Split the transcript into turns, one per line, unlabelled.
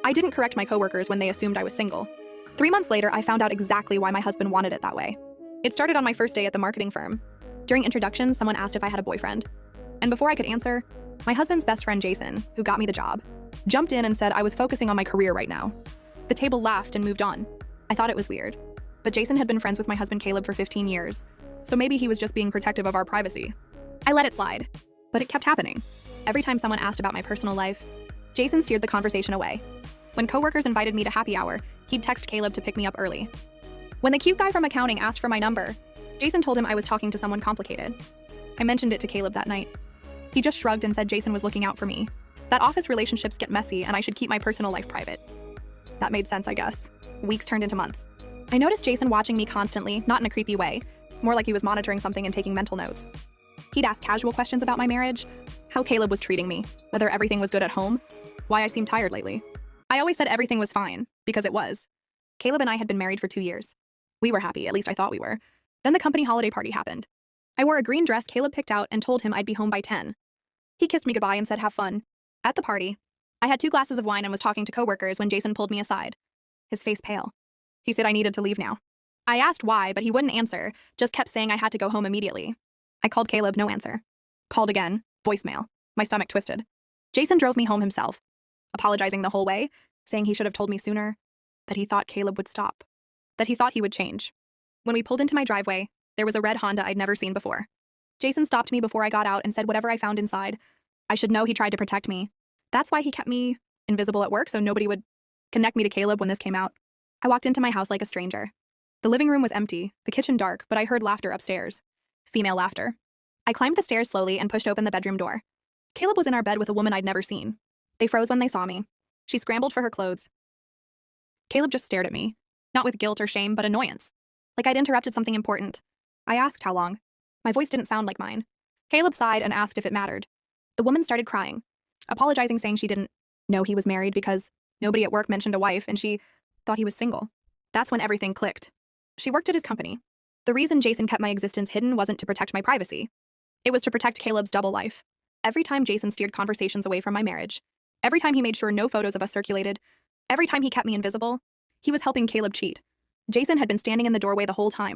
I didn't correct my coworkers when they assumed I was single. 3 months later, I found out exactly why my husband wanted it that way. It started on my first day at the marketing firm. During introductions, someone asked if I had a boyfriend. And before I could answer, my husband's best friend, Jason, who got me the job, jumped in and said I was focusing on my career right now. The table laughed and moved on. I thought it was weird. But Jason had been friends with my husband Caleb for 15 years, so maybe he was just being protective of our privacy. I let it slide, but it kept happening. Every time someone asked about my personal life, Jason steered the conversation away. When coworkers invited me to happy hour, he'd text Caleb to pick me up early. When the cute guy from accounting asked for my number, Jason told him I was talking to someone complicated. I mentioned it to Caleb that night. He just shrugged and said Jason was looking out for me, that office relationships get messy and I should keep my personal life private. That made sense, I guess. Weeks turned into months. I noticed Jason watching me constantly, not in a creepy way, more like he was monitoring something and taking mental notes. He'd ask casual questions about my marriage, how Caleb was treating me, whether everything was good at home, why I seemed tired lately. I always said everything was fine, because it was. Caleb and I had been married for 2 years. We were happy, at least I thought we were. Then the company holiday party happened. I wore a green dress Caleb picked out and told him I'd be home by 10. He kissed me goodbye and said have fun. At the party, I had 2 glasses of wine and was talking to coworkers when Jason pulled me aside, his face pale. He said I needed to leave now. I asked why, but he wouldn't answer, just kept saying I had to go home immediately. I called Caleb, no answer. Called again, voicemail. My stomach twisted. Jason drove me home himself, apologizing the whole way, saying he should have told me sooner, that he thought Caleb would stop, that he thought he would change. When we pulled into my driveway, there was a red Honda I'd never seen before. Jason stopped me before I got out and said whatever I found inside, I should know he tried to protect me. That's why he kept me invisible at work so nobody would connect me to Caleb when this came out. I walked into my house like a stranger. The living room was empty, the kitchen dark, but I heard laughter upstairs. Female laughter. I climbed the stairs slowly and pushed open the bedroom door. Caleb was in our bed with a woman I'd never seen. They froze when they saw me. She scrambled for her clothes. Caleb just stared at me, not with guilt or shame, but annoyance. Like I'd interrupted something important. I asked how long. My voice didn't sound like mine. Caleb sighed and asked if it mattered. The woman started crying, apologizing, saying she didn't know he was married because nobody at work mentioned a wife and she thought he was single. That's when everything clicked. She worked at his company. The reason Jason kept my existence hidden wasn't to protect my privacy. It was to protect Caleb's double life. Every time Jason steered conversations away from my marriage, every time he made sure no photos of us circulated, every time he kept me invisible, he was helping Caleb cheat. Jason had been standing in the doorway the whole time,